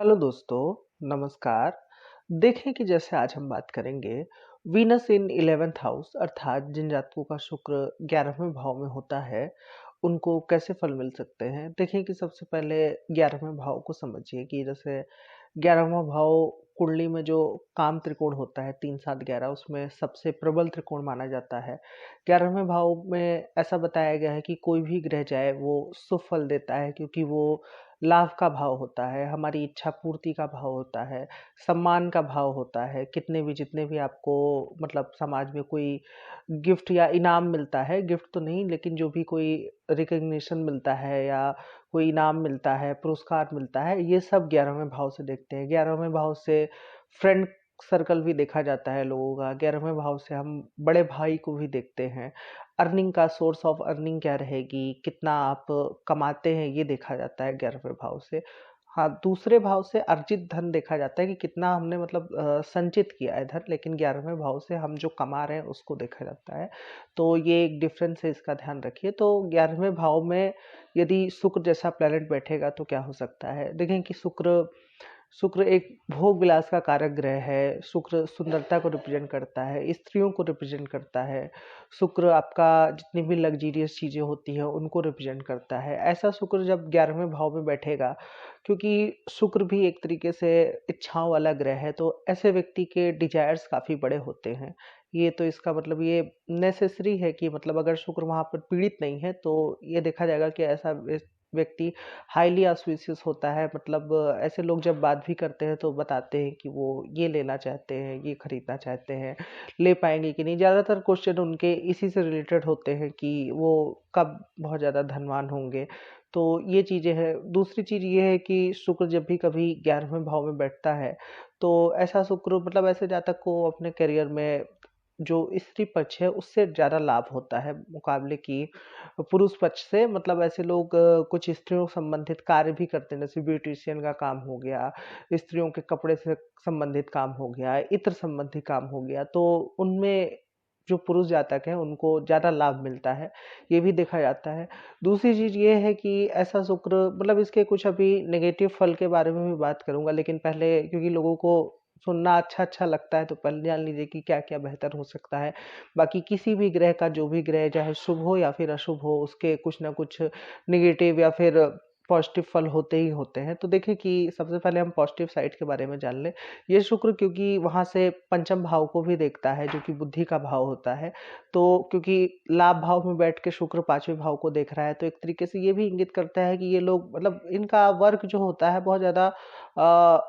Hello दोस्तों, नमस्कार। देखें कि जैसे आज हम बात करेंगे वीनस इन 11th हाउस अर्थात जिन जातकों का शुक्र 11वें भाव में होता है, उनको कैसे फल मिल सकते हैं। देखें कि सबसे पहले 11वें भाव को समझिए कि जैसे 11वां भाव कुंडली में जो काम त्रिकोण होता है 3 7 11 उसमें सबसे प्रबल त्रिकोण माना जाता है। 11वें भाव में ऐसा बताया गया है कि कोई भी ग्रह जाए वो शुभ फल देता है, क्योंकि वो लाभ का भाव होता है, हमारी इच्छा पूर्ति का भाव होता है, सम्मान का भाव होता है। कितने भी जितने भी आपको मतलब समाज में कोई गिफ्ट या इनाम मिलता है, गिफ्ट तो नहीं लेकिन जो भी कोई रिकॉग्निशन मिलता है या कोई इनाम मिलता है, पुरस्कार मिलता है, ये सब 11वें भाव से देखते हैं। 11वें भाव से फ्रेंड सर्कल भी देखा जाता है लोगों का। 11वें भाव से हम बड़े भाई को भी देखते हैं। अर्निंग का सोर्स ऑफ अर्निंग क्या रहेगी, कितना आप कमाते हैं, ये देखा जाता है 11वें भाव से। हाँ, दूसरे भाव से अर्जित धन देखा जाता है कि कितना हमने मतलब संचित किया है धन, लेकिन 11वें भाव से हम जो कमा रहे हैं उसको देखा जाता है। तो ये एक डिफरेंस है, इसका ध्यान रखिए। तो 11वें भाव में यदि शुक्र जैसा प्लेनेट बैठेगा तो क्या हो सकता है। देखें कि शुक्र शुक्र एक भोग विलास का कारक ग्रह है। शुक्र सुंदरता को रिप्रेजेंट करता है, स्त्रियों को रिप्रेजेंट करता है। शुक्र आपका जितनी भी लग्जीरियस चीज़ें होती हैं उनको रिप्रेजेंट करता है। ऐसा शुक्र जब 11वें भाव में बैठेगा, क्योंकि शुक्र भी एक तरीके से इच्छाओं वाला ग्रह है, तो ऐसे व्यक्ति के डिजायर्स काफ़ी बड़े होते हैं। ये तो इसका मतलब ये नेसेसरी है कि मतलब अगर शुक्र वहाँ पर पीड़ित नहीं है तो ये देखा जाएगा कि ऐसा व्यक्ति हाईली ऑस्पिशियस होता है। मतलब ऐसे लोग जब बात भी करते हैं तो बताते हैं कि वो ये लेना चाहते हैं, ये खरीदना चाहते हैं, ले पाएंगे कि नहीं। ज़्यादातर क्वेश्चन उनके इसी से रिलेटेड होते हैं कि वो कब बहुत ज़्यादा धनवान होंगे। तो ये चीज़ें हैं। दूसरी चीज़ ये है कि शुक्र जब भी कभी 11वें भाव में बैठता है तो ऐसा शुक्र मतलब ऐसे जातक को अपने करियर में जो स्त्री पक्ष है उससे ज़्यादा लाभ होता है मुकाबले की पुरुष पक्ष से। मतलब ऐसे लोग कुछ स्त्रियों संबंधित कार्य भी करते हैं, जैसे ब्यूटिशियन का काम हो गया, स्त्रियों के कपड़े से संबंधित काम हो गया, इत्र संबंधी काम हो गया, तो उनमें जो पुरुष जातक हैं उनको ज़्यादा लाभ मिलता है, ये भी देखा जाता है। दूसरी चीज़ ये है कि ऐसा शुक्र मतलब इसके कुछ अभी नेगेटिव फल के बारे में भी बात करूंगा, लेकिन पहले क्योंकि लोगों को सुनना अच्छा अच्छा लगता है तो पहले जान लीजिए कि क्या क्या बेहतर हो सकता है। बाकी किसी भी ग्रह का जो भी ग्रह चाहे शुभ हो या फिर अशुभ हो, उसके कुछ ना कुछ नेगेटिव या फिर पॉजिटिव फल होते ही होते हैं। तो देखें कि सबसे पहले हम पॉजिटिव साइड के बारे में जान लें। ये शुक्र क्योंकि वहाँ से पंचम भाव को भी देखता है जो कि बुद्धि का भाव होता है, तो क्योंकि लाभ भाव में बैठ के शुक्र पांचवें भाव को देख रहा है, तो एक तरीके से ये भी इंगित करता है कि ये लोग मतलब इनका वर्क जो होता है बहुत ज़्यादा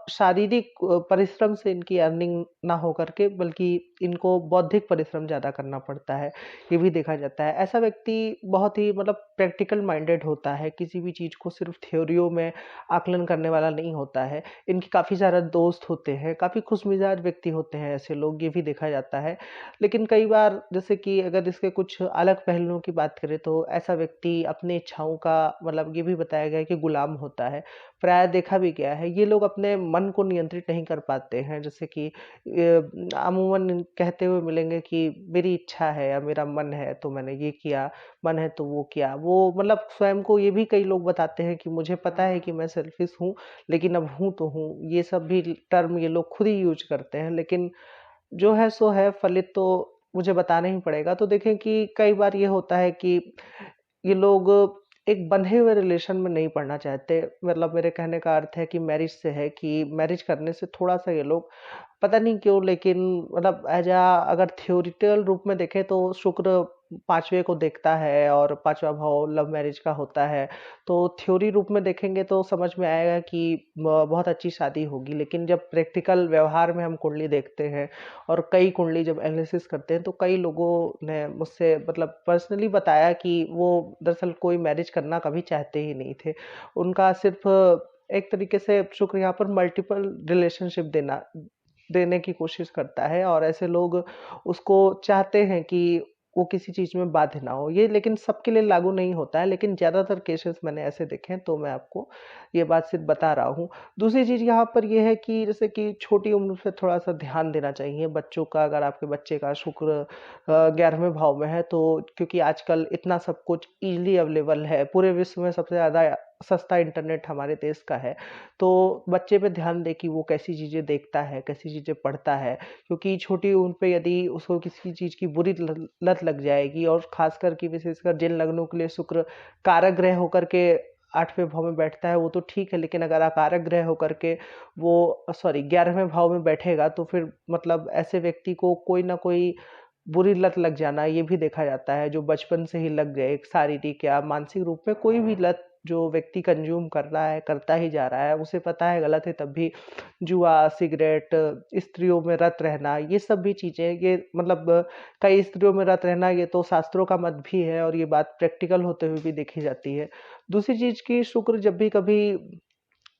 शारीरिक परिश्रम से इनकी अर्निंग ना हो करके, बल्कि इनको बौद्धिक परिश्रम ज़्यादा करना पड़ता है, ये भी देखा जाता है। ऐसा व्यक्ति बहुत ही मतलब प्रैक्टिकल माइंडेड होता है, किसी भी चीज़ को सिर्फ थ्योरियों में आकलन करने वाला नहीं होता है। इनके काफ़ी ज़्यादा दोस्त होते हैं, काफ़ी खुशमिजाज व्यक्ति होते हैं ऐसे लोग, ये भी देखा जाता है। लेकिन कई बार जैसे कि अगर इसके कुछ अलग पहलुओं की बात करें तो ऐसा व्यक्ति अपनी इच्छाओं का मतलब ये भी बताया गया है कि गुलाम होता है। प्राय देखा भी गया है ये लोग अपने मन को नियंत्रित नहीं कर पाते हैं। जैसे कि अमूमन कहते हुए मिलेंगे कि मेरी इच्छा है या मेरा मन है तो मैंने ये किया, मन है तो वो किया। वो मतलब स्वयं को ये भी कई लोग बताते हैं कि मुझे पता है कि मैं सेल्फिश हूँ, लेकिन अब हूँ तो हूँ। ये सब भी टर्म ये लोग खुद ही यूज करते हैं, लेकिन जो है सो है, फलित तो मुझे बताना ही पड़ेगा। तो देखें कि कई बार ये होता है कि ये लोग एक बंधे हुए रिलेशन में नहीं पड़ना चाहते। मतलब मेरे कहने का अर्थ है कि मैरिज से है कि मैरिज करने से थोड़ा-सा ये लोग पता नहीं क्यों, लेकिन मतलब अगर थ्योरिटिकल रूप में देखें तो शुक्र 5वें को देखता है और 5वां भाव लव मैरिज का होता है। तो थ्योरी रूप में देखेंगे तो समझ में आएगा कि बहुत अच्छी शादी होगी, लेकिन जब प्रैक्टिकल व्यवहार में हम कुंडली देखते हैं और कई कुंडली जब एनालिसिस करते हैं तो कई लोगों ने मुझसे मतलब पर्सनली बताया कि वो दरअसल कोई मैरिज करना कभी चाहते ही नहीं थे। उनका सिर्फ एक तरीके से शुक्र यहाँ पर मल्टीपल रिलेशनशिप देने की कोशिश करता है, और ऐसे लोग उसको चाहते हैं कि वो किसी चीज़ में बाध्य ना हो। ये लेकिन सबके लिए लागू नहीं होता है, लेकिन ज़्यादातर केसेस मैंने ऐसे देखे हैं, तो मैं आपको ये बात सिर्फ बता रहा हूँ। दूसरी चीज़ यहाँ पर ये है कि जैसे कि छोटी उम्र से थोड़ा-सा ध्यान देना चाहिए बच्चों का। अगर आपके बच्चे का शुक्र 11वें भाव में है, तो क्योंकि आजकल इतना सब कुछ ईज़िली अवेलेबल है, पूरे विश्व में सबसे ज़्यादा सस्ता इंटरनेट हमारे देश का है, तो बच्चे पे ध्यान दें कि वो कैसी चीज़ें देखता है, कैसी चीज़ें पढ़ता है। क्योंकि छोटी उम्र पे यदि उसको किसी चीज़ की बुरी लत लग जाएगी, और ख़ासकर कि विशेषकर जिन लग्नों के लिए शुक्र कारक ग्रह होकर के 8वें भाव में बैठता है, वो तो ठीक है, लेकिन अगर अकारक ग्रह होकर के वो 11वें भाव में बैठेगा, तो फिर मतलब ऐसे व्यक्ति को कोई ना कोई बुरी लत लग जाना ये भी देखा जाता है, जो बचपन से ही लग गए। एक शारीरिक या मानसिक रूप में कोई भी लत जो व्यक्ति कंज्यूम कर रहा है, करता ही जा रहा है, उसे पता है गलत है, तब भी जुआ, सिगरेट, स्त्रियों में रत रहना, ये सब भी चीज़ें, ये मतलब कई स्त्रियों में रत रहना, ये तो शास्त्रों का मत भी है, और ये बात प्रैक्टिकल होते हुए भी देखी जाती है। दूसरी चीज़ कि शुक्र जब भी कभी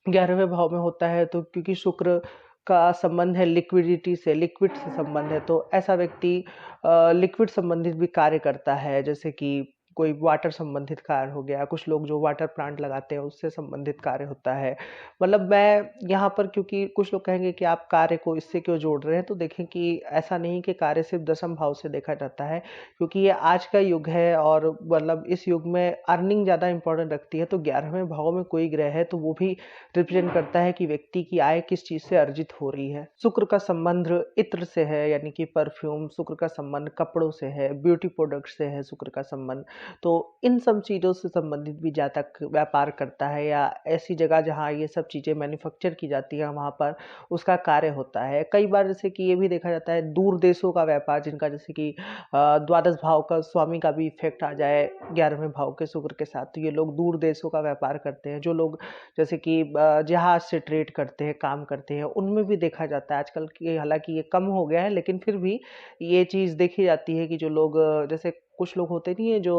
11वें भाव में होता है, तो क्योंकि शुक्र का संबंध है लिक्विडिटी से, लिक्विड से संबंध है, तो ऐसा व्यक्ति लिक्विड संबंधित भी कार्य करता है, जैसे कि कोई वाटर संबंधित कार्य हो गया, कुछ लोग जो वाटर प्लांट लगाते हैं उससे संबंधित कार्य होता है। मतलब मैं यहाँ पर, क्योंकि कुछ लोग कहेंगे कि आप कार्य को इससे क्यों जोड़ रहे हैं, तो देखें कि ऐसा नहीं कि कार्य सिर्फ दशम भाव से देखा जाता है, क्योंकि ये आज का युग है, और मतलब इस युग में अर्निंग ज़्यादा इंपॉर्टेंट रखती है। तो 11वें भाव में कोई ग्रह है, तो वो भी रिप्रेजेंट करता है कि व्यक्ति की आय किस चीज से अर्जित हो रही है। शुक्र का संबंध इत्र से है, यानी कि परफ्यूम। शुक्र का संबंध कपड़ों से है, ब्यूटी प्रोडक्ट से है शुक्र का संबंध। तो इन सब चीजों से संबंधित भी जातक व्यापार करता है, या ऐसी जगह जहाँ ये सब चीजें मैन्युफैक्चर की जाती है, वहां पर उसका कार्य होता है। कई बार जैसे कि ये भी देखा जाता है दूर देशों का व्यापार, जिनका जैसे कि द्वादश भाव का स्वामी का भी इफेक्ट आ जाए 11वें भाव के शुक्र के साथ, तो ये लोग दूर देशों का व्यापार करते हैं। जो लोग जैसे कि जहाज से ट्रेड करते हैं, काम करते हैं, उनमें भी देखा जाता है आजकल की, हालांकि ये कम हो गया है, लेकिन फिर भी ये चीज़ देखी जाती है कि जो लोग जैसे कुछ लोग होते नहीं है जो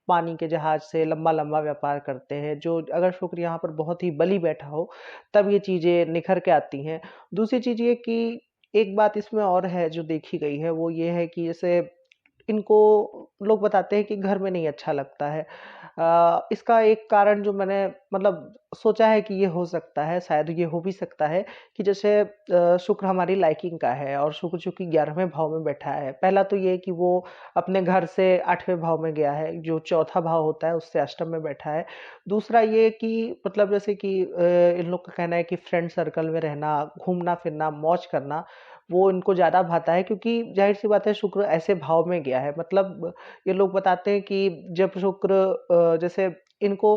पानी के जहाज से लंबा लंबा व्यापार करते हैं, जो अगर शुक्र यहाँ पर बहुत ही बली बैठा हो, तब ये चीज़ें निखर के आती हैं। दूसरी चीज़ ये कि एक बात इसमें और है जो देखी गई है, वो ये है कि जैसे इनको लोग बताते हैं कि घर में नहीं अच्छा लगता है। इसका एक कारण जो मैंने मतलब सोचा है कि ये हो सकता है, शायद ये हो भी सकता है कि जैसे शुक्र हमारी लाइकिंग का है, और शुक्र चूँकि 11वें भाव में बैठा है। पहला तो ये है कि वो अपने घर से 8वें भाव में गया है, जो चौथा भाव होता है उससे अष्टम में बैठा है। दूसरा ये कि मतलब जैसे कि इन लोग का कहना है कि फ्रेंड सर्कल में रहना, घूमना-फिरना, मौज करना, वो इनको ज़्यादा भाता है, क्योंकि ज़ाहिर-सी बात है शुक्र ऐसे भाव में गया है। मतलब ये लोग बताते हैं कि जब शुक्र जैसे इनको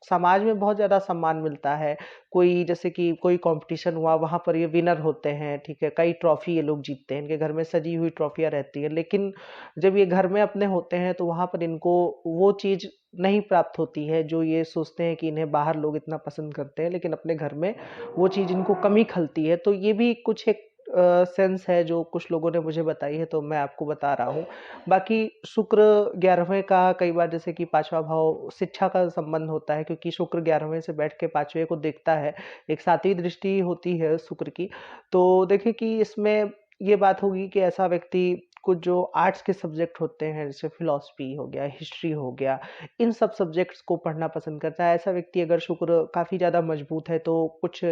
समाज में बहुत ज़्यादा सम्मान मिलता है। कोई जैसे कि कोई कॉम्पिटिशन हुआ, वहाँ पर ये विनर होते हैं, ठीक है? कई ट्रॉफ़ी ये लोग जीतते हैं, इनके घर में सजी हुई ट्रॉफ़ियाँ रहती हैं। लेकिन जब ये घर में अपने होते हैं, तो वहाँ पर इनको वो चीज़ नहीं प्राप्त होती है, जो ये सोचते हैं कि इन्हें बाहर लोग इतना पसंद करते हैं, लेकिन अपने घर में वो चीज़ इनको कमी खलती है। तो ये भी कुछ एक सेंस है जो कुछ लोगों ने मुझे बताई है, तो मैं आपको बता रहा हूँ। बाकी शुक्र 11वें का कई बार जैसे कि 5वां भाव शिक्षा का संबंध होता है, क्योंकि शुक्र 11वें से बैठ के 5वें को देखता है। एक 7वीं दृष्टि होती है शुक्र की। तो देखिए कि इसमें ये बात होगी कि ऐसा व्यक्ति कुछ जो आर्ट्स के सब्जेक्ट होते हैं, जैसे फिलॉसफी हो गया, हिस्ट्री हो गया, इन सब सब्जेक्ट्स को पढ़ना पसंद करता है। ऐसा व्यक्ति अगर शुक्र काफ़ी ज़्यादा मजबूत है, तो कुछ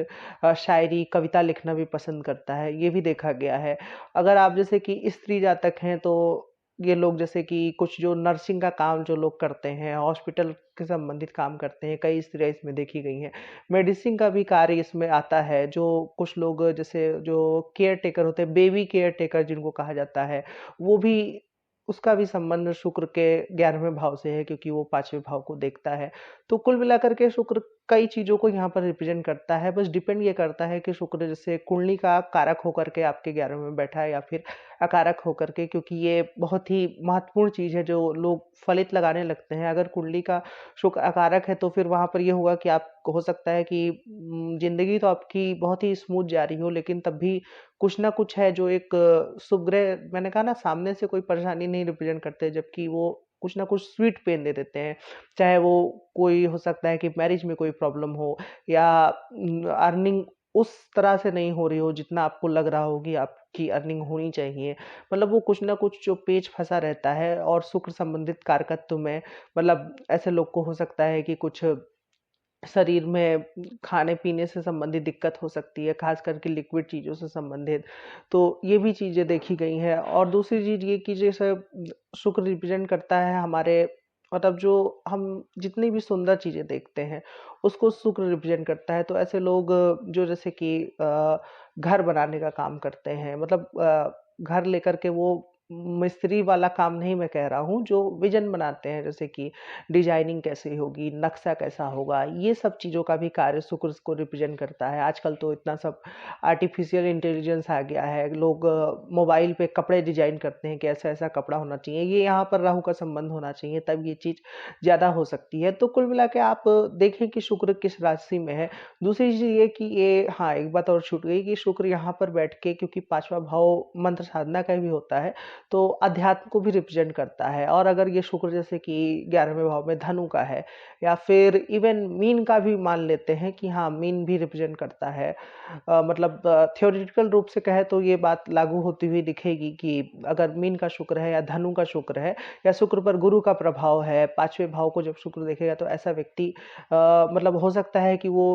शायरी, कविता लिखना भी पसंद करता है, ये भी देखा गया है। अगर आप जैसे कि स्त्री जातक हैं, तो ये लोग जैसे कि कुछ जो नर्सिंग का काम जो लोग करते हैं, हॉस्पिटल के संबंधित काम करते हैं, कई स्त्रियाँ इसमें देखी गई हैं। मेडिसिन का भी कार्य इसमें आता है, जो कुछ लोग जैसे जो केयर टेकर होते हैं, बेबी केयर टेकर जिनको कहा जाता है, वो भी उसका भी संबंध शुक्र के 11वें भाव से है, क्योंकि वो 5वें भाव को देखता है। तो कुल मिलाकर के शुक्र कई चीज़ों को यहाँ पर रिप्रेजेंट करता है, बस डिपेंड ये करता है कि शुक्र जैसे कुंडली का कारक होकर के आपके 11वें में बैठा है, या फिर अकारक होकर के, क्योंकि ये बहुत ही महत्वपूर्ण चीज़ है जो लोग फलित लगाने लगते हैं। अगर कुंडली का शुक्र अकारक है, तो फिर वहाँ पर ये होगा कि आप हो सकता है कि ज़िंदगी तो आपकी बहुत ही स्मूथ जा रही हो, लेकिन तब भी कुछ ना कुछ है जो एक शुभ ग्रह, मैंने कहा ना, सामने से कोई परेशानी नहीं रिप्रेजेंट करते, जबकि वो कुछ ना कुछ स्वीट पेन दे देते हैं। चाहे वो कोई हो सकता है कि मैरिज में कोई प्रॉब्लम हो, या अर्निंग उस तरह से नहीं हो रही हो जितना आपको लग रहा हो कि आपकी अर्निंग होनी चाहिए। मतलब वो कुछ ना कुछ जो पेच फँसा रहता है, और शुक्र संबंधित कारकत्व में मतलब ऐसे लोग को हो सकता है कि कुछ शरीर में खाने-पीने से संबंधित दिक्कत हो सकती है, ख़ास करके लिक्विड चीज़ों से संबंधित। तो ये भी चीज़ें देखी गई हैं, और दूसरी चीज़ ये कि जैसे शुक्र रिप्रेज़ेंट करता है हमारे मतलब जो हम जितनी भी सुंदर चीज़ें देखते हैं, उसको शुक्र रिप्रेज़ेंट करता है। तो ऐसे लोग जो जैसे कि घर बनाने का काम करते हैं, मतलब घर लेकर के वो मिस्त्री वाला काम नहीं मैं कह रहा हूँ, जो विज़न बनाते हैं, जैसे कि डिज़ाइनिंग कैसी होगी, नक्शा कैसा होगा, ये सब चीज़ों का भी कार्य शुक्र को रिप्रेज़ेंट करता है। आजकल तो इतना सब आर्टिफ़िशियल इंटेलिजेंस आ गया है, लोग मोबाइल पे कपड़े डिज़ाइन करते हैं कि ऐसा-ऐसा कपड़ा होना चाहिए, ये यहाँ पर राहु का संबंध होना चाहिए, तब ये चीज़ ज़्यादा हो सकती है। तो कुल मिला के आप देखें कि शुक्र किस राशि में है। दूसरी चीज़ ये कि ये हाँ, एक बात और छूट गई कि शुक्र यहाँ पर बैठ के, क्योंकि 5वां भाव मंत्र साधना का भी होता है, तो अध्यात्म को भी रिप्रेज़ेंट करता है। और अगर ये शुक्र जैसे कि 11वें भाव में धनु का है, या फिर इवन मीन का भी मान लेते हैं कि हाँ, मीन भी रिप्रेज़ेंट करता है। मतलब थ्योरेटिकल रूप से कहें तो ये बात लागू होती हुई दिखेगी कि अगर मीन का शुक्र है या धनु का शुक्र है, या शुक्र पर गुरु का प्रभाव है, 5वें भाव को जब शुक्र देखेगा, तो ऐसा व्यक्ति मतलब हो सकता है कि वो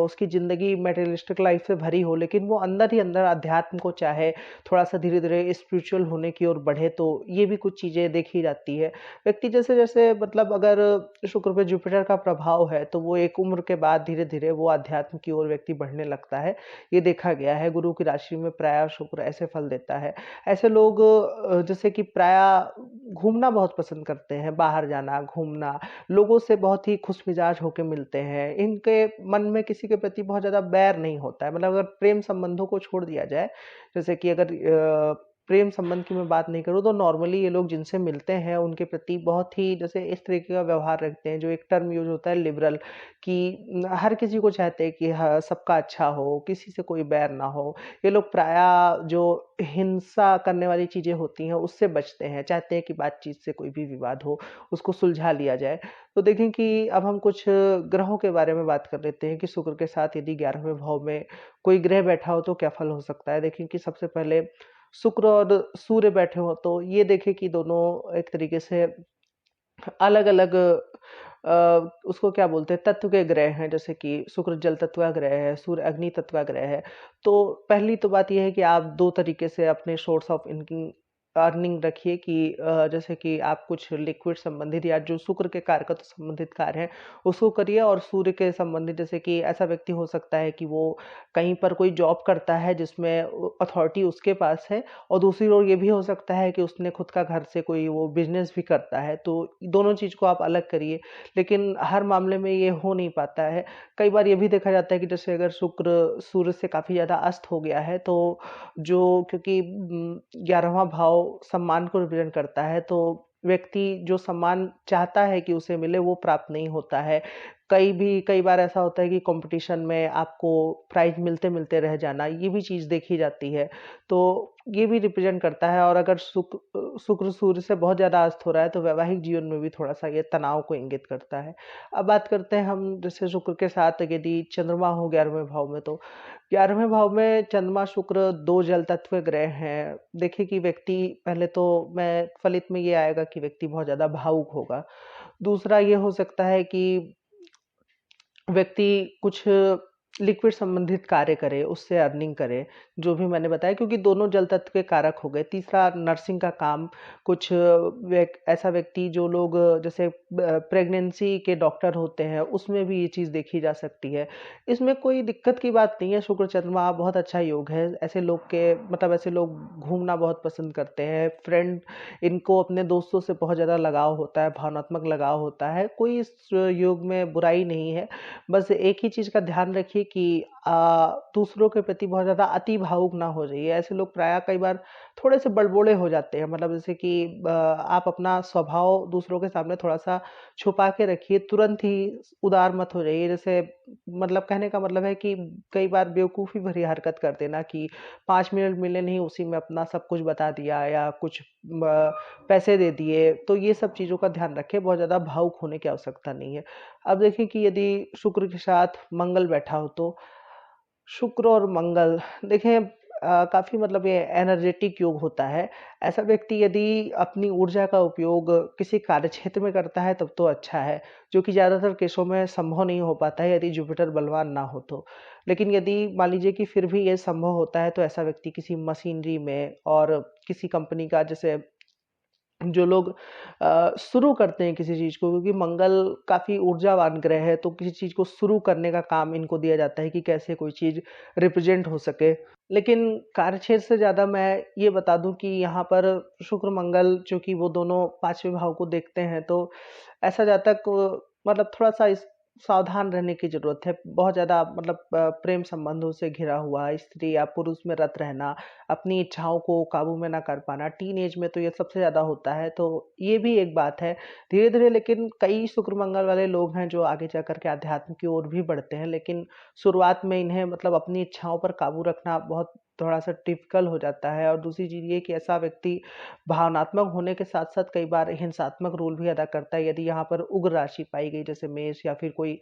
उसकी ज़िंदगी मटेरियलिस्टिक लाइफ़ से भरी हो, लेकिन वो अंदर ही अंदर अध्यात्म को चाहे, थोड़ा-सा धीरे-धीरे स्पिरिचुअल होने की ओर बढ़े, तो ये भी कुछ चीज़ें देखी जाती है। व्यक्ति जैसे-जैसे मतलब अगर शुक्र पे जुपिटर का प्रभाव है, तो वो एक उम्र के बाद धीरे-धीरे वो अध्यात्म की ओर व्यक्ति बढ़ने लगता है। ये देखा गया है, गुरु की राशि में प्रायः शुक्र ऐसे फल देता है। ऐसे लोग जैसे कि प्रायः घूमना बहुत पसंद करते हैं, बाहर जाना, घूमना, लोगों से बहुत ही खुशमिजाज होके मिलते हैं। इनके मन में किसी के प्रति बहुत ज़्यादा बैर नहीं होता है। मतलब अगर प्रेम संबंधों को छोड़ दिया जाए, जैसे कि अगर प्रेम संबंध की मैं बात नहीं करूँ, तो नॉर्मली ये लोग जिनसे मिलते हैं, उनके प्रति बहुत ही जैसे इस तरीके का व्यवहार रखते हैं, जो एक टर्म यूज़ होता है लिबरल, कि हर किसी को चाहते हैं कि हाँ, सबका अच्छा हो, किसी से कोई बैर ना हो। ये लोग प्रायः जो हिंसा करने वाली चीज़ें होती हैं, उससे बचते हैं, चाहते हैं कि बातचीत से कोई भी विवाद हो, उसको सुलझा लिया जाए। तो देखें कि अब हम कुछ ग्रहों के बारे में बात कर लेते हैं कि शुक्र के साथ यदि 11वें भाव में कोई ग्रह बैठा हो, तो क्या फल हो सकता है। देखें कि सबसे पहले शुक्र और सूर्य बैठे हों, तो ये देखें कि दोनों एक तरीके से अलग-अलग उसको क्या बोलते हैं, तत्व के ग्रह हैं। जैसे कि शुक्र जल तत्व का ग्रह है, सूर्य अग्नि तत्व का ग्रह है। तो पहली तो बात ये है कि आप 2 तरीके से अपने सोर्स ऑफ इनकम अर्निंग रखिए कि जैसे कि आप कुछ लिक्विड संबंधित या जो शुक्र के कारकत्व से संबंधित कार्य हैं, उसको करिए। और सूर्य के संबंधित, जैसे कि ऐसा व्यक्ति हो सकता है कि वो कहीं पर कोई जॉब करता है जिसमें अथॉरिटी उसके पास है, और दूसरी ओर ये भी हो सकता है कि उसने खुद का घर से कोई वो बिज़नेस भी करता है, तो दोनों चीज़ को आप अलग करिए। लेकिन हर मामले में ये हो नहीं पाता है। कई बार ये भी देखा जाता है कि जैसे अगर शुक्र सूर्य से काफ़ी ज़्यादा अस्त हो गया है, तो जो क्योंकि 11वां भाव सम्मान को रिप्रेज़ेंट करता है, तो व्यक्ति जो सम्मान चाहता है कि उसे मिले, वो प्राप्त नहीं होता है। कई बार ऐसा होता है कि कॉम्पिटिशन में आपको प्राइज़ मिलते-मिलते रह जाना, ये भी चीज़ देखी जाती है। तो ये भी रिप्रेज़ेंट करता है। और अगर शुक्र सूर्य से बहुत ज़्यादा अस्त हो रहा है, तो वैवाहिक जीवन में भी थोड़ा-सा ये तनाव को इंगित करता है। अब बात करते हैं हम, जैसे शुक्र के साथ यदि चंद्रमा हो 11वें भाव में, तो 11वें भाव में चंद्रमा, शुक्र 2 जल तत्व ग्रह हैं। देखिए कि व्यक्ति, पहले तो मैं फलित में ये आएगा कि व्यक्ति बहुत ज़्यादा भावुक होगा। दूसरा ये हो सकता है कि व्यक्ति कुछ लिक्विड संबंधित कार्य करे, उससे अर्निंग करे, जो भी मैंने बताया, क्योंकि दोनों जल तत्व के कारक हो गए। तीसरा नर्सिंग का काम, कुछ ऐसा व्यक्ति जो लोग जैसे प्रेगनेंसी के डॉक्टर होते हैं, उसमें भी ये चीज़ देखी जा सकती है। इसमें कोई दिक्कत की बात नहीं है, शुक्र चंद्रमा बहुत अच्छा योग है। ऐसे लोग के मतलब ऐसे लोग घूमना बहुत पसंद करते हैं, फ्रेंड, इनको अपने दोस्तों से बहुत ज़्यादा लगाव होता है, भावनात्मक लगाव होता है। कोई इस योग में बुराई नहीं है। बस एक ही चीज़ का ध्यान रखिए कि दूसरों के प्रति बहुत ज़्यादा अति भावुक ना हो जाइए। ऐसे लोग प्रायः कई बार थोड़े से बड़बोले हो जाते हैं। मतलब जैसे कि आप अपना स्वभाव दूसरों के सामने थोड़ा-सा छुपा के रखिए, तुरंत ही उदार मत हो जाइए। जैसे मतलब कहने का मतलब है कि कई बार बेवकूफ़ी भरी हरकत कर देना कि 5 मिनट मिले नहीं, उसी में अपना सब कुछ बता दिया, या कुछ पैसे दे दिए। तो ये सब चीज़ों का ध्यान रखें, बहुत ज़्यादा भावुक होने की आवश्यकता नहीं है। अब देखें कि यदि शुक्र के साथ मंगल बैठा हो, तो शुक्र और मंगल देखें काफ़ी मतलब ये एनर्जेटिक योग होता है। ऐसा व्यक्ति यदि अपनी ऊर्जा का उपयोग किसी कार्यक्षेत्र में करता है, तब तो अच्छा है, जो कि ज़्यादातर केसों में संभव नहीं हो पाता है यदि जुपिटर बलवान ना हो तो। लेकिन यदि मान लीजिए कि फिर भी ये संभव होता है, तो ऐसा व्यक्ति किसी मशीनरी में और किसी कंपनी का, जैसे जो लोग शुरू करते हैं किसी चीज़ को, क्योंकि मंगल काफ़ी ऊर्जावान ग्रह है, तो किसी चीज़ को शुरू करने का काम इनको दिया जाता है कि कैसे कोई चीज़ रिप्रेजेंट हो सके। लेकिन कार्यक्षेत्र से ज़्यादा मैं ये बता दूँ कि यहाँ पर शुक्र मंगल चूँकि वो दोनों 5वें भाव को देखते हैं, तो ऐसा जातक मतलब थोड़ा-सा इस सावधान रहने की ज़रूरत है। बहुत ज़्यादा मतलब प्रेम संबंधों से घिरा हुआ स्त्री या पुरुष में रत रहना, अपनी इच्छाओं को काबू में ना कर पाना, टीनेज में तो ये सबसे ज़्यादा होता है, तो ये भी एक बात है। धीरे-धीरे लेकिन कई शुक्र-मंगल वाले लोग हैं जो आगे जा कर के अध्यात्म की ओर भी बढ़ते हैं, लेकिन शुरुआत में इन्हें मतलब अपनी इच्छाओं पर काबू रखना बहुत थोड़ा-सा टिपिकल हो जाता है। और दूसरी चीज़ ये कि ऐसा व्यक्ति भावनात्मक होने के साथ-साथ कई बार हिंसात्मक रोल भी अदा करता है। यदि यहाँ पर उग्र राशि पाई गई जैसे मेष या फिर कोई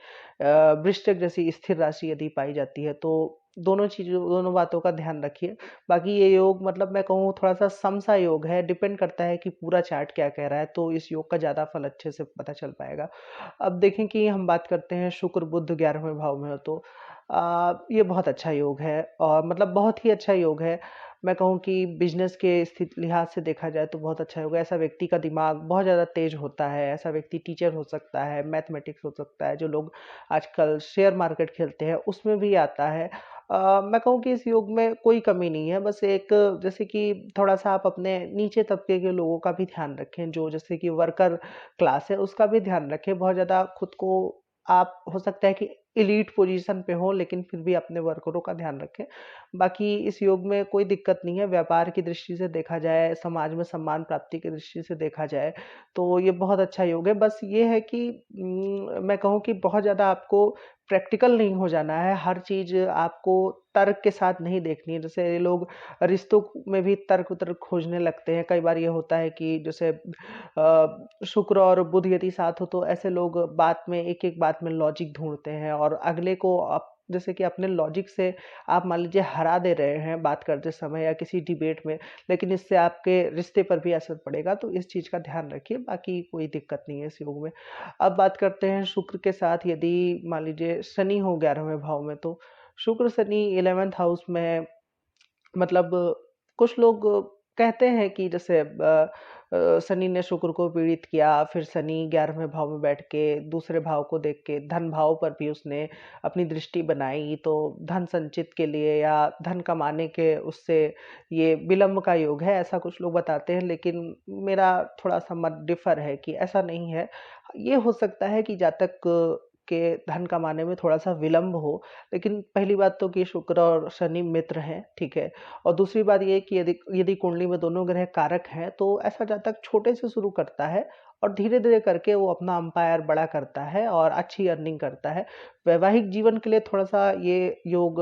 वृश्चिक जैसी स्थिर राशि यदि पाई जाती है, तो दोनों बातों का ध्यान रखिए। बाकी ये योग मतलब मैं कहूँ थोड़ा-सा सम-सा योग है, डिपेंड करता है कि पूरा चार्ट क्या कह रहा है, तो इस योग का ज़्यादा फल अच्छे से पता चल पाएगा। अब देखें कि हम बात करते हैं शुक्र बुध 11वें भाव में हो, तो ये बहुत अच्छा योग है और मतलब बहुत ही अच्छा योग है। मैं कहूँ कि बिज़नेस के लिहाज से देखा जाए तो बहुत अच्छा योग है। ऐसा व्यक्ति का दिमाग बहुत ज़्यादा तेज़ होता है, ऐसा व्यक्ति टीचर हो सकता है, मैथमेटिक्स हो सकता है, जो लोग आजकल शेयर मार्केट खेलते हैं उसमें भी आता है। मैं कहूँ कि इस योग में कोई कमी नहीं है, बस एक जैसे कि थोड़ा-सा आप अपने नीचे तबके के लोगों का भी ध्यान रखें, जो जैसे कि वर्कर क्लास है उसका भी ध्यान रखें। बहुत ज़्यादा खुद को आप हो सकता है कि एलीट पोज़ीशन पे हो, लेकिन फिर भी अपने वर्करों का ध्यान रखें। बाकी इस योग में कोई दिक्कत नहीं है, व्यापार की दृष्टि से देखा जाए, समाज में सम्मान प्राप्ति की दृष्टि से देखा जाए, तो ये बहुत अच्छा योग है। बस ये है कि मैं कहूँ कि बहुत ज़्यादा आपको प्रैक्टिकल नहीं हो जाना है, हर चीज़ आपको तर्क के साथ नहीं देखनी है। जैसे ये लोग रिश्तों में भी तर्क-वर्क खोजने लगते हैं। कई बार ये होता है कि जैसे शुक्र और बुध यदि साथ हो, तो ऐसे लोग बात में एक-एक बात में लॉजिक ढूँढते हैं और अगले को जैसे कि अपने लॉजिक से आप मान लीजिए हरा दे रहे हैं बात करते समय या किसी डिबेट में, लेकिन इससे आपके रिश्ते पर भी असर पड़ेगा, तो इस चीज़ का ध्यान रखिए, बाकी कोई दिक्कत नहीं है इस योग में। अब बात करते हैं शुक्र के साथ यदि मान लीजिए शनि हो 11वें भाव में, तो शुक्र शनि 11th हाउस में मतलब कुछ लोग कहते हैं कि जैसे शनि ने शुक्र को पीड़ित किया, फिर शनि 11वें भाव में बैठ के दूसरे भाव को देख के धन भाव पर भी उसने अपनी दृष्टि बनाई, तो धन संचित के लिए या धन कमाने के उससे ये विलंब का योग है, ऐसा कुछ लोग बताते हैं। लेकिन मेरा थोड़ा-सा मत डिफ़र है कि ऐसा नहीं है। ये हो सकता है कि जातक के धन कमाने में थोड़ा-सा विलंब हो, लेकिन पहली बात तो कि शुक्र और शनि मित्र हैं, ठीक है? और दूसरी बात ये है कि यदि यदि कुंडली में दोनों ग्रह कारक हैं, तो ऐसा जातक छोटे से शुरू करता है और धीरे-धीरे करके वो अपना एम्पायर बड़ा करता है और अच्छी अर्निंग करता है। वैवाहिक जीवन के लिए थोड़ा-सा ये योग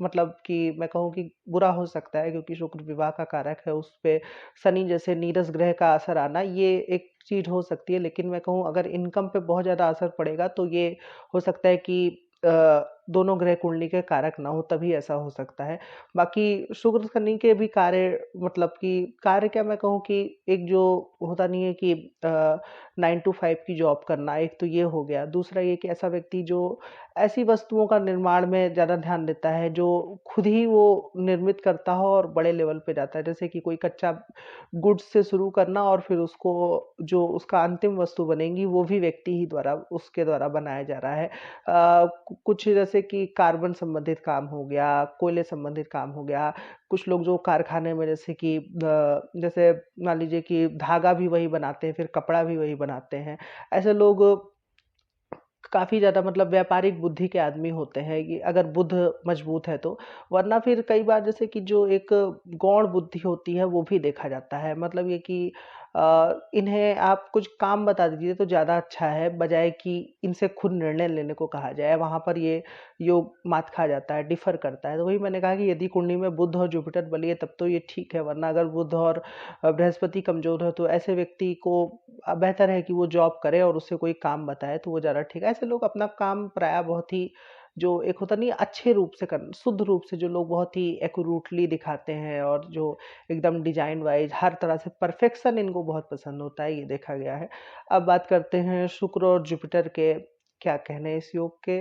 मतलब कि मैं कहूँ कि बुरा हो सकता है, क्योंकि शुक्र विवाह का कारक है, उसपे शनि जैसे नीरस ग्रह का असर आना, ये एक चीज़ हो सकती है। लेकिन मैं कहूँ अगर इनकम पे बहुत ज़्यादा असर पड़ेगा, तो ये हो सकता है कि दोनों ग्रह कुंडली के कारक ना हो, तभी ऐसा हो सकता है। बाकी शुक्र शनि के भी कार्य मतलब कि कार्य क्या मैं कहूँ कि एक जो होता नहीं है कि 9 टू 5 की जॉब करना, एक तो ये हो गया। दूसरा ये कि ऐसा व्यक्ति जो ऐसी वस्तुओं का निर्माण में ज़्यादा ध्यान देता है, जो खुद ही वो निर्मित करता हो और बड़े लेवल पे जाता है। जैसे कि कोई कच्चा गुड्स से शुरू करना और फिर उसको जो उसका अंतिम वस्तु बनेगी, वो भी व्यक्ति ही द्वारा उसके द्वारा बनाया जा रहा है। कुछ जैसे कि कार्बन संबंधित काम हो गया, कोयले संबंधित काम हो गया, कुछ लोग जो कारखाने में जैसे कि जैसे मान लीजिए कि धागा भी वही बनाते हैं, फिर कपड़ा भी वही बनाते हैं। ऐसे लोग काफ़ी ज़्यादा मतलब व्यापारिक बुद्धि के आदमी होते हैं कि अगर बुध मजबूत है तो, वरना फिर कई बार जैसे कि जो एक गौण बुद्धि होती है वो भी देखा जाता है। मतलब ये कि इन्हें आप कुछ काम बता दीजिए तो ज़्यादा अच्छा है, बजाए कि इनसे खुद निर्णय लेने को कहा जाए, वहाँ पर ये योग मात खा जाता है, डिफ़र करता है। तो वही मैंने कहा कि यदि कुंडली में बुध और जुपिटर बली है तब तो ये ठीक है, वरना अगर बुध और बृहस्पति कमज़ोर है तो ऐसे व्यक्ति को बेहतर है कि वो जॉब करे और उससे कोई काम बताए तो वो ज़्यादा ठीक है। ऐसे लोग अपना काम प्रायः बहुत ही जो एक होता नहीं है अच्छे रूप से कर शुद्ध रूप से, जो लोग बहुत ही एक्यूरेटली दिखाते हैं और जो एकदम डिज़ाइन वाइज़ हर तरह से परफेक्शन इनको बहुत पसंद होता है, ये देखा गया है। अब बात करते हैं शुक्र और जुपिटर के, क्या कहने हैं इस योग के।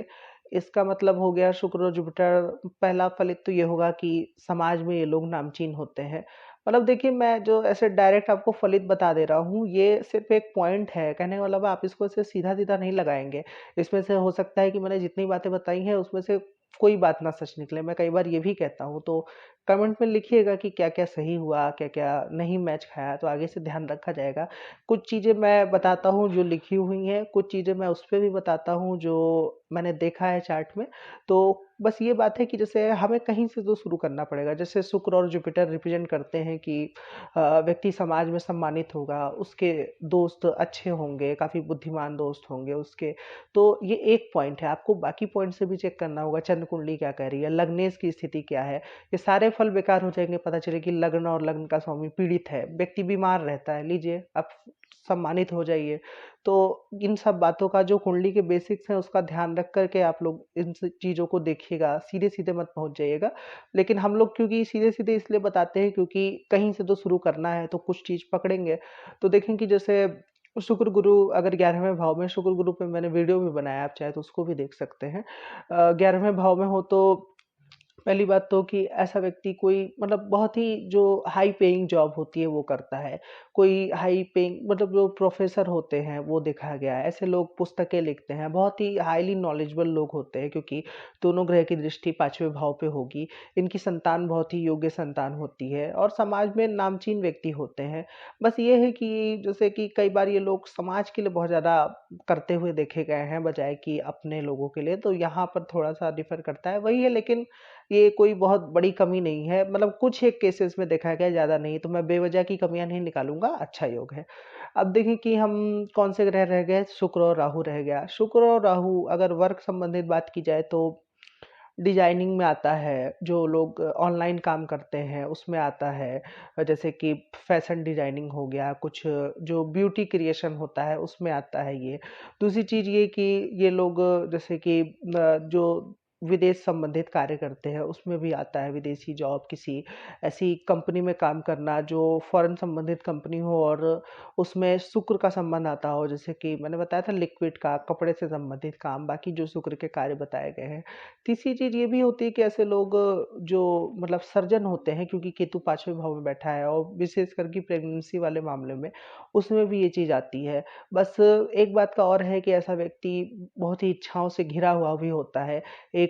इसका मतलब हो गया शुक्र और जुपिटर, पहला फलित तो ये होगा कि समाज में ये लोग नामचीन होते हैं। मतलब देखिए, मैं जो ऐसे डायरेक्ट आपको फलित बता दे रहा हूँ, ये सिर्फ़ एक पॉइंट है, कहने का मतलब आप इसको ऐसे सीधा-सीधा नहीं लगाएँगे। इसमें से हो सकता है कि मैंने जितनी बातें बताई हैं, उसमें से कोई बात ना सच निकले, मैं कई बार ये भी कहता हूँ। तो कमेंट में लिखिएगा कि क्या-क्या सही हुआ, क्या-क्या नहीं मैच खाया, तो आगे से ध्यान रखा जाएगा। कुछ चीज़ें मैं बताता हूँ जो लिखी हुई हैं, कुछ चीज़ें मैं उस पे भी बताता हूँ जो मैंने देखा है चार्ट में। तो बस ये बात है कि जैसे हमें कहीं से तो शुरू करना पड़ेगा। जैसे शुक्र और जुपिटर रिप्रेजेंट करते हैं कि व्यक्ति समाज में सम्मानित होगा, उसके दोस्त अच्छे होंगे, काफ़ी बुद्धिमान दोस्त होंगे उसके। तो ये एक पॉइंट है, आपको बाकी पॉइंट से भी चेक करना होगा, चंद्र कुंडली क्या कह रही है, लग्नेश की स्थिति क्या है। ये सारे फल बेकार हो जाएँगे, पता चले कि लग्न और लग्न का स्वामी पीड़ित है, व्यक्ति बीमार रहता है, लीजिए आप सम्मानित हो जाइए। तो इन सब बातों का जो कुंडली के बेसिक्स हैं उसका ध्यान रख कर के आप लोग इन स चीज़ों को देखिएगा, सीधे-सीधे मत पहुँच जाइएगा। लेकिन हम लोग क्योंकि सीधे-सीधे इसलिए बताते हैं क्योंकि कहीं से तो शुरू करना है, तो कुछ चीज़ पकड़ेंगे। तो देखें कि जैसे शुक्र गुरु अगर 11वें भाव में, शुक्र गुरु पे मैंने वीडियो भी बनाया, आप चाहे तो उसको भी देख सकते हैं। 11वें भाव में हो तो पहली बात तो कि ऐसा व्यक्ति कोई मतलब बहुत ही जो हाई पेइंग जॉब होती है वो करता है। कोई हाई पेइंग मतलब जो प्रोफ़ेसर होते हैं वो देखा गया है। ऐसे लोग पुस्तकें लिखते हैं, बहुत ही हाइली नॉलेजेबल लोग होते हैं क्योंकि दोनों ग्रह की दृष्टि 5वें भाव पे होगी। इनकी संतान बहुत ही योग्य संतान होती है और समाज में नामचीन व्यक्ति होते हैं। बस ये है कि जैसे कि कई बार ये लोग समाज के लिए बहुत ज़्यादा करते हुए देखे गए हैं बजाए कि अपने लोगों के लिए, तो यहाँ पर थोड़ा-सा डिफ़र करता है। वही है लेकिन ये कोई बहुत बड़ी कमी नहीं है, मतलब कुछ एक केसेस में देखा गया है, ज़्यादा नहीं, तो मैं बेवजह की कमियाँ नहीं निकालूँगा, अच्छा योग है। अब देखें कि हम कौन से ग्रह रह गए, शुक्र और राहु रह गया। शुक्र और राहु अगर वर्क संबंधित बात की जाए तो डिज़ाइनिंग में आता है, जो लोग ऑनलाइन काम करते हैं उसमें आता है। जैसे कि फैशन डिज़ाइनिंग हो गया, कुछ जो ब्यूटी क्रिएशन होता है उसमें आता है ये। दूसरी चीज़ ये कि ये लोग जैसे कि जो विदेश संबंधित कार्य करते हैं उसमें भी आता है, विदेशी जॉब किसी ऐसी कंपनी में काम करना जो फ़ॉरेन संबंधित कंपनी हो और उसमें शुक्र का संबंध आता हो, जैसे कि मैंने बताया था लिक्विड का, कपड़े से संबंधित काम, बाकी जो शुक्र के कार्य बताए गए हैं। तीसरी चीज़ ये भी होती है कि ऐसे लोग जो मतलब सर्जन होते हैं क्योंकि केतु 5वें भाव में बैठा है और विशेष करके प्रेगनेंसी वाले मामले में, उसमें भी ये चीज़ आती है। बस एक बात का और है कि ऐसा व्यक्ति बहुत ही इच्छाओं से घिरा हुआ भी होता है। एक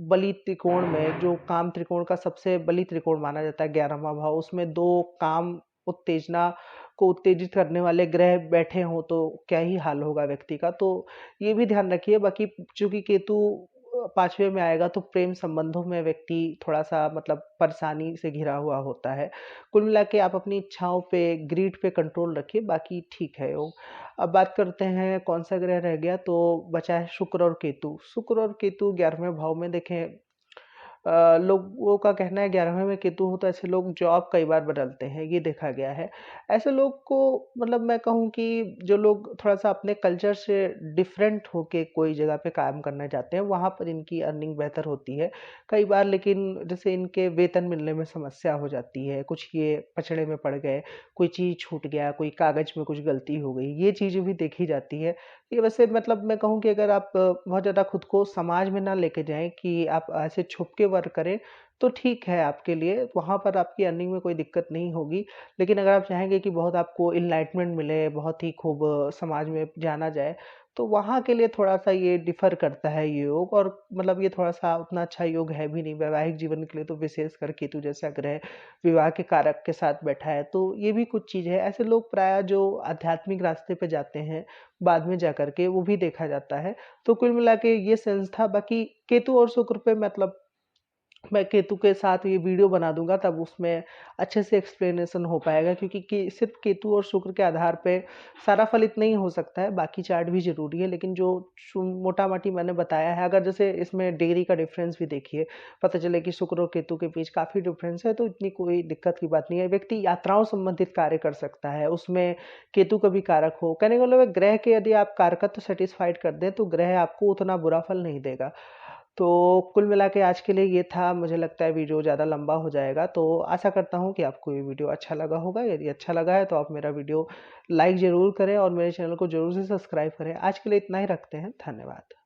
बलि त्रिकोण में जो काम त्रिकोण का सबसे बलि त्रिकोण माना जाता है 11वाँ भाव, उसमें 2 काम उत्तेजना को उत्तेजित करने वाले ग्रह बैठे हों तो क्या ही हाल होगा व्यक्ति का। तो ये भी ध्यान रखिए, बाकी चूँकि केतु 5वें में आएगा तो प्रेम संबंधों में व्यक्ति थोड़ा-सा मतलब परेशानी से घिरा हुआ होता है। कुल मिला के आप अपनी इच्छाओं पे, ग्रीड पे कंट्रोल रखिए, बाकी ठीक है योग। अब बात करते हैं कौन-सा ग्रह रह गया, तो बचा है शुक्र और केतु। शुक्र और केतु 11वें भाव में देखें, लोगों का कहना है 11वें में केतु हो तो ऐसे लोग जॉब कई बार बदलते हैं, ये देखा गया है। ऐसे लोग को मतलब मैं कहूँ कि जो लोग थोड़ा-सा अपने कल्चर से डिफरेंट होके कोई जगह पे काम करना चाहते हैं, वहाँ पर इनकी अर्निंग बेहतर होती है। कई बार लेकिन जैसे इनके वेतन मिलने में समस्या हो जाती है, कुछ ये पचड़े में पड़ गए, कोई चीज़ छूट गया, कोई कागज़ में कुछ गलती हो गई, ये चीज़ें भी देखी जाती है। ये वैसे मतलब मैं कहूँ कि अगर आप बहुत ज़्यादा खुद को समाज में ना लेके जाएँ कि आप ऐसे छुप के वर्क करें, तो ठीक है आपके लिए, वहाँ पर आपकी अर्निंग में कोई दिक्कत नहीं होगी। लेकिन अगर आप चाहेंगे कि बहुत आपको एनलाइटमेंट मिले, बहुत ही खूब समाज में जाना जाए, तो वहाँ के लिए थोड़ा-सा ये डिफ़र करता है ये योग और मतलब ये थोड़ा-सा उतना अच्छा योग है भी नहीं। वैवाहिक जीवन के लिए तो विशेषकर केतु जैसा ग्रह विवाह के कारक के साथ बैठा है, तो ये भी कुछ चीज़ है। ऐसे लोग प्रायः जो आध्यात्मिक रास्ते पे जाते हैं, बाद में जाकर के वो भी देखा जाता है। तो कुल मिला के ये सेंस था, बाकी केतु और शुक्र पे मतलब मैं केतु के साथ ये वीडियो बना दूँगा तब उसमें अच्छे से एक्सप्लेनेशन हो पाएगा क्योंकि सिर्फ़ केतु और शुक्र के आधार पे सारा फलित नहीं हो सकता है, बाकी चार्ट भी ज़रूरी है। लेकिन जो मोटा-माटी मैंने बताया है, अगर जैसे इसमें डिग्री का डिफ़रेंस भी देखिए, पता चले कि शुक्र और केतु के बीच काफ़ी डिफ़रेंस है, तो इतनी कोई दिक्कत की बात नहीं है। व्यक्ति यात्राओं संबंधित कार्य कर सकता है, उसमें केतु का भी कारक हो। कहने का मतलब है ग्रह के यदि आप कारकत्व सैटिस्फाइड कर दें, तो ग्रह आपको उतना बुरा फल नहीं देगा। तो कुल मिला के आज के लिए ये था, मुझे लगता है वीडियो ज़्यादा लंबा हो जाएगा, तो आशा करता हूँ कि आपको ये वीडियो अच्छा लगा होगा। यदि अच्छा लगा है तो आप मेरा वीडियो लाइक ज़रूर करें और मेरे चैनल को ज़रूर से सब्सक्राइब करें। आज के लिए इतना ही रखते हैं, धन्यवाद।